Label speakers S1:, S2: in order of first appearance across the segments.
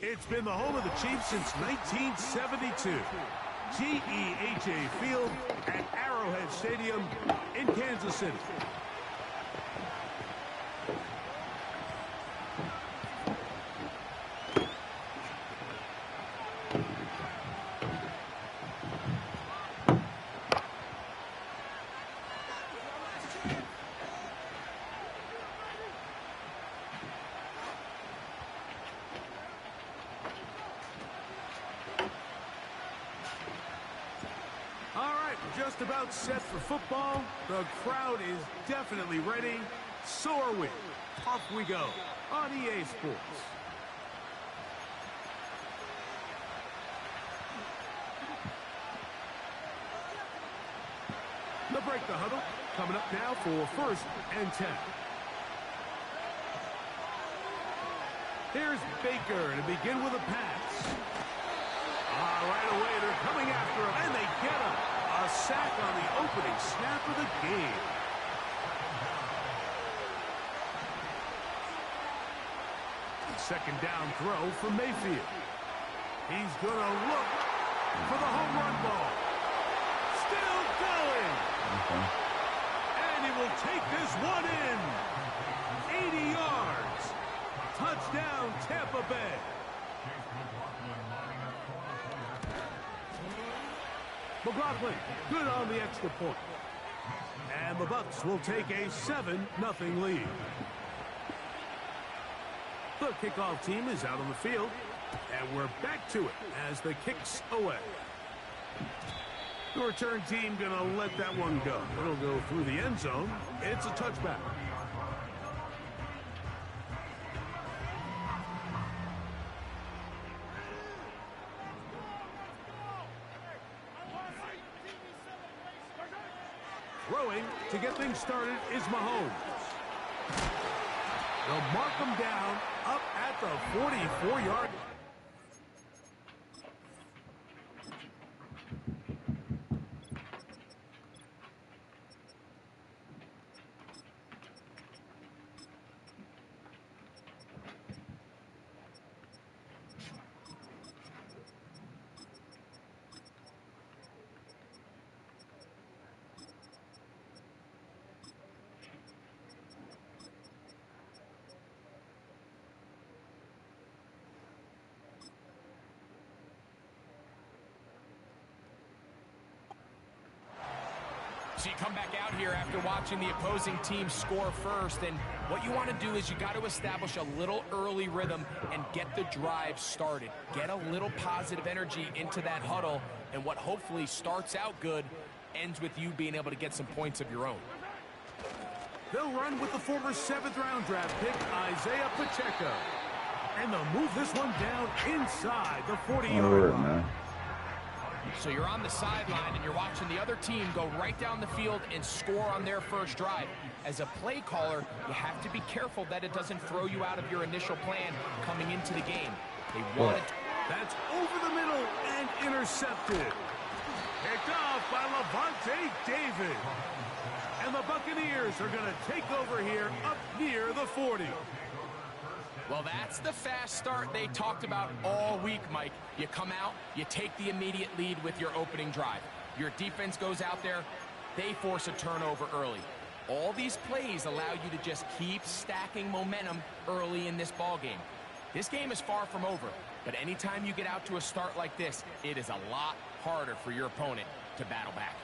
S1: It's been the home of the Chiefs since 1972. GEHA Field at Arrowhead Stadium in Kansas City. Just about set for football. The crowd is definitely ready. So are we. Off we go on EA Sports. They'll break the huddle. Coming up now for 1st and 10. Here's Baker to begin with a pass. Right away, they're coming after him, and they get him. A sack on the opening snap of the game. Second down throw for Mayfield. He's going to look for the home run ball. Still going. And he will take this one in. 80 yards. Touchdown, Tampa Bay. McLaughlin, good on the extra point. And the Bucs will take a 7-0 lead. The kickoff team is out on the field, and we're back to it as the kick's away. The return team going to let that one go. It'll go through the end zone. It's a touchback. Throwing to get things started is Mahomes. They'll mark him down up at the 44-yard.
S2: So you come back out here after watching the opposing team score first, and what you want to do is you got to establish a little early rhythm and get the drive started. Get a little positive energy into that huddle, and what hopefully starts out good ends with you being able to get some points of your own.
S1: They'll run with the former 7th-round draft pick, Isaiah Pacheco. And they'll move this one down inside the 40-yard line.
S2: So you're on the sideline and you're watching the other team go right down the field and score on their first drive. As a play caller, you have to be careful that it doesn't throw you out of your initial plan coming into the game. They want it.
S1: That's over the middle and intercepted. Picked off by Levante David. And the Buccaneers are going to take over here up near the 40.
S2: Well, that's the fast start they talked about all week, Mike. You come out, you take the immediate lead with your opening drive. Your defense goes out there, they force a turnover early. All these plays allow you to just keep stacking momentum early in this ball game. This game is far from over, but anytime you get out to a start like this, it is a lot harder for your opponent to battle back.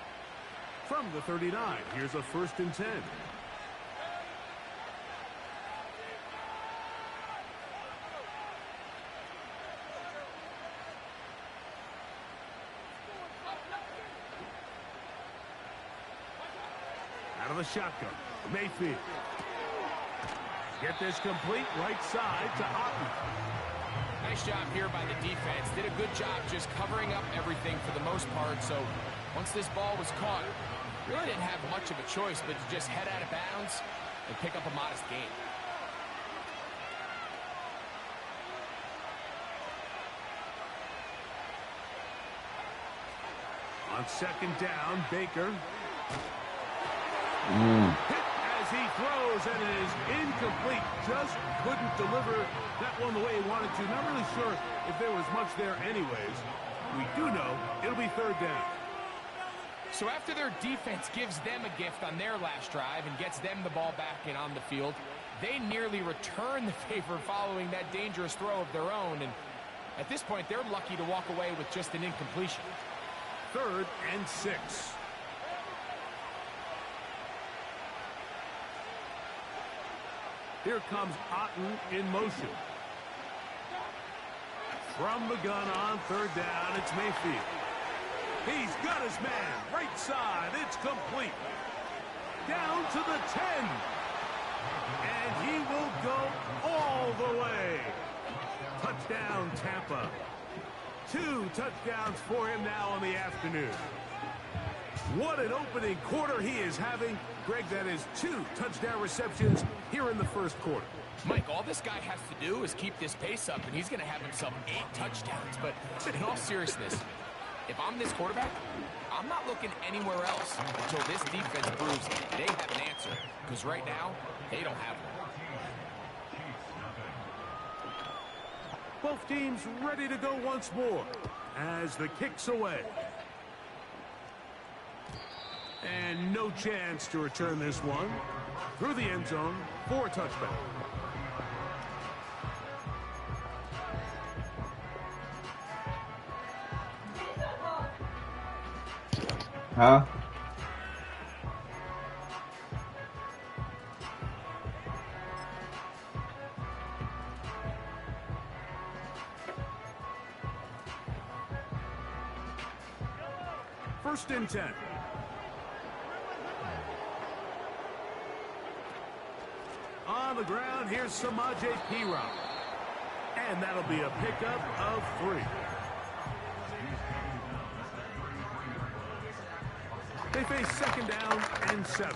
S1: From the 39, here's a 1st and 10. Out of the shotgun, Mayfield. Get this complete right side to Otten.
S2: Nice job here by the defense. Did a good job just covering up everything for the most part. So once this ball was caught, really didn't have much of a choice but to just head out of bounds and pick up a modest gain.
S1: On 2nd down, Baker. Hit as as he throws, and it is incomplete. Just couldn't deliver that one the way he wanted to. Not really sure if there was much there anyways. We do know it'll be third down.
S2: So after their defense gives them a gift on their last drive and gets them the ball back and on the field, they nearly return the favor following that dangerous throw of their own. And at this point, they're lucky to walk away with just an incompletion.
S1: 3rd and 6. Here comes Otten in motion. From the gun on 3rd down, it's Mayfield. He's got his man, right side, it's complete. Down to the 10. And he will go all the way. Touchdown, Tampa. 2 touchdowns for him now on the afternoon. What an opening quarter he is having. Greg, that is 2 touchdown receptions here in the first quarter.
S2: Mike, all this guy has to do is keep this pace up, and he's going to have himself 8 touchdowns. But in all seriousness, if I'm this quarterback, I'm not looking anywhere else until this defense proves they have an answer. Because right now, they don't have one.
S1: Both teams ready to go once more as the kick's away. And no chance to return this one through the end zone for a touchdown.
S3: Huh?
S1: First and 10. On the ground, here's Samaje Perine. And that'll be a pickup of 3. They face 2nd down and 7.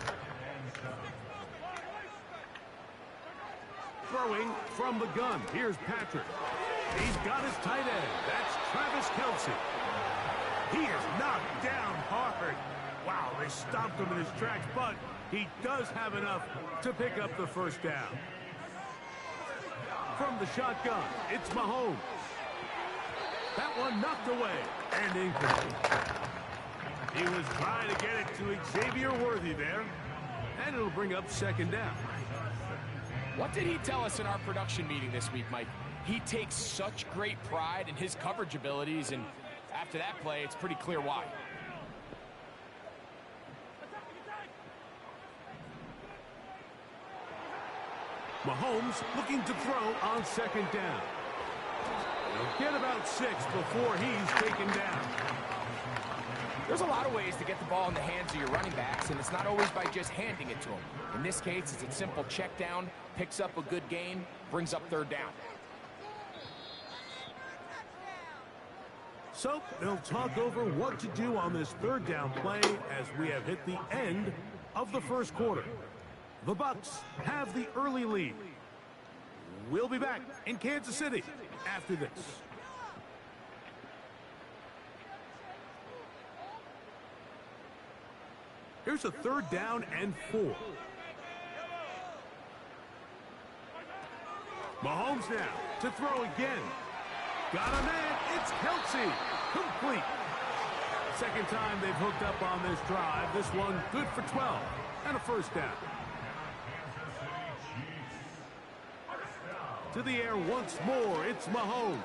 S1: Throwing from the gun, here's Patrick. He's got his tight end. That's Travis Kelce. He is knocked down hard. Wow, they stopped him in his tracks, but he does have enough to pick up the first down. From the shotgun, it's Mahomes. That one knocked away and incomplete. He was trying to get it to Xavier Worthy there, and it'll bring up 2nd down.
S2: What did he tell us in our production meeting this week, Mike? He takes such great pride in his coverage abilities, and after that play, it's pretty clear why.
S1: Mahomes looking to throw on 2nd down. He'll get about 6 before he's taken down.
S2: There's a lot of ways to get the ball in the hands of your running backs, and it's not always by just handing it to them. In this case, it's a simple check down, picks up a good gain, brings up 3rd down.
S1: So they'll talk over what to do on this 3rd down play as we have hit the end of the first quarter. The Bucs have the early lead. We'll be back in Kansas City after this. Here's a 3rd down and 4. Mahomes now to throw again. Got a man. It's Kelce. Complete. 2nd time they've hooked up on this drive. This one good for 12 and a first down. To the air once more. It's Mahomes.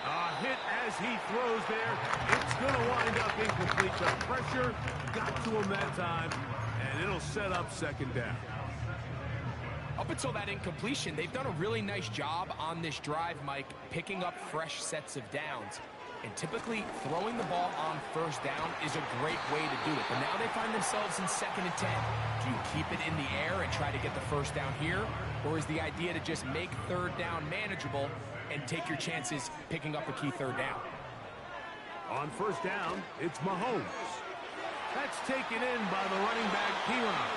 S1: A hit as he throws there. It's going to wind up incomplete. The pressure got to him that time, and it'll set up 2nd down.
S2: Up until that incompletion, they've done a really nice job on this drive, Mike, picking up fresh sets of downs. And typically, throwing the ball on 1st down is a great way to do it. But now they find themselves in 2nd and 10. Do you keep it in the air and try to get the 1st down here? Or is the idea to just make 3rd down manageable and take your chances picking up a key 3rd down?
S1: On 1st down, it's Mahomes. That's taken in by the running back, Perine.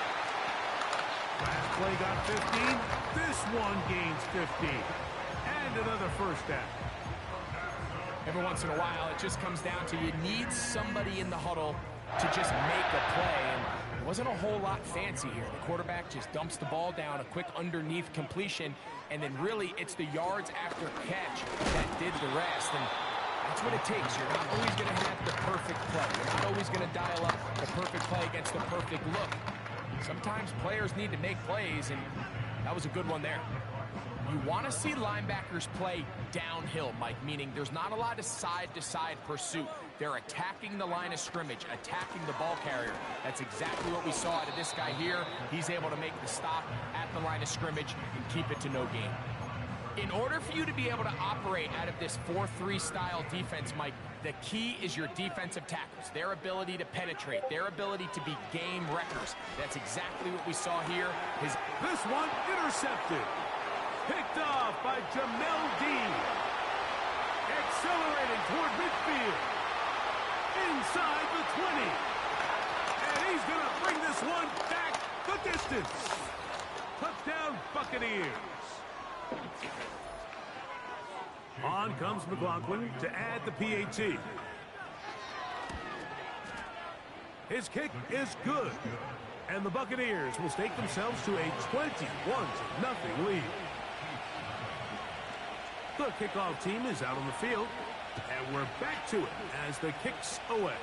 S1: Last play got 15. This one gains 15. And another 1st down.
S2: Every once in a while, it just comes down to you need somebody in the huddle to just make a play. And Wasn't a whole lot fancy here. The quarterback just dumps the ball down, a quick underneath completion, and then really it's the yards after catch that did the rest. And that's what it takes. You're not always going to have the perfect play. You're not always going to dial up the perfect play against the perfect look. Sometimes players need to make plays, and that was a good one there. You want to see linebackers play downhill, Mike, meaning there's not a lot of side-to-side pursuit. They're attacking the line of scrimmage, attacking the ball carrier. That's exactly what we saw out of this guy here. He's able to make the stop at the line of scrimmage and keep it to no gain. In order for you to be able to operate out of this 4-3 style defense, Mike, the key is your defensive tackles, their ability to penetrate, their ability to be game wreckers. That's exactly what we saw here.
S1: This one intercepted. Picked off by Jamel Dean. Accelerating toward midfield. Inside the 20. And he's going to bring this one back the distance. Touchdown, Buccaneers. On comes McLaughlin to add the PAT. His kick is good. And the Buccaneers will stake themselves to a 21-0 lead. The kickoff team is out on the field, and we're back to it as the kick's away.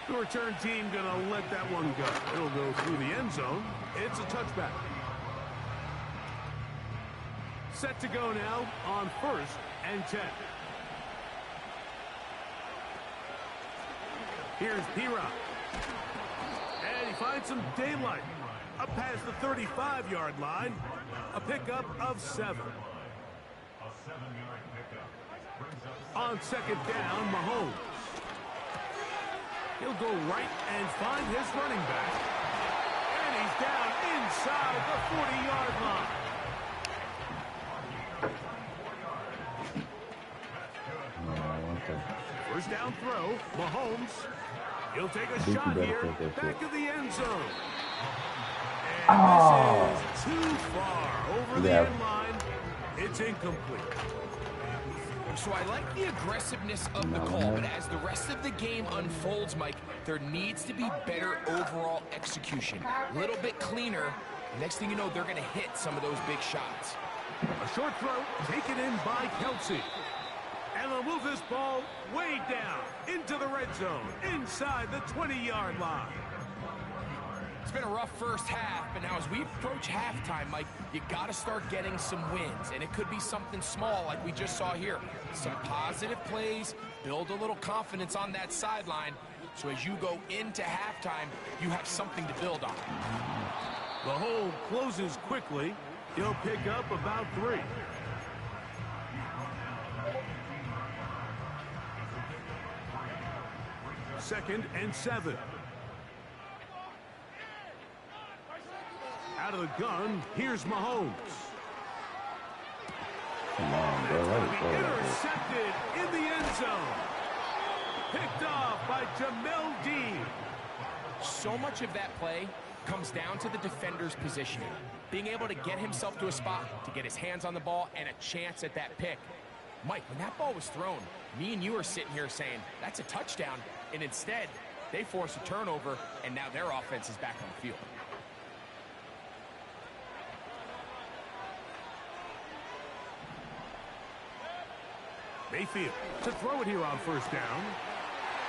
S1: The return team going to let that one go. It'll go through the end zone. It's a touchback. Set to go now on 1st and 10. Here's P-Rock. And he finds some daylight. Up past the 35-yard line. A pickup of 7. On 2nd down, Mahomes. He'll go right and find his running back. And he's down inside the 40-yard line. First down throw, Mahomes. He'll take a shot here, back of the end zone. And this is too far over the end line. It's incomplete.
S2: So I like the aggressiveness of the call, but as the rest of the game unfolds, Mike, there needs to be better overall execution. A little bit cleaner. Next thing you know, they're going to hit some of those big shots.
S1: A short throw taken in by Kelsey. And they'll move this ball way down into the red zone, inside the 20-yard line.
S2: It's been a rough first half, but now as we approach halftime, Mike, you got to start getting some wins, and it could be something small like we just saw here. Some positive plays, build a little confidence on that sideline, so as you go into halftime, you have something to build on.
S1: The hole closes quickly. He'll pick up about 3. Second and 7. Out of the gun, here's Mahomes.
S3: Come on, bro.
S1: Intercepted in the end zone. Picked off by Jamel Dean.
S2: So much of that play comes down to the defender's positioning. Being able to get himself to a spot, to get his hands on the ball, and a chance at that pick. Mike, when that ball was thrown, me and you are sitting here saying, that's a touchdown. And instead, they force a turnover, and now their offense is back on the field.
S1: Mayfield to throw it here on 1st down.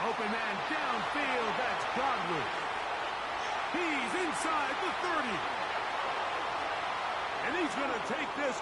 S1: Open man downfield. That's Godwin. He's inside the 30. And he's going to take this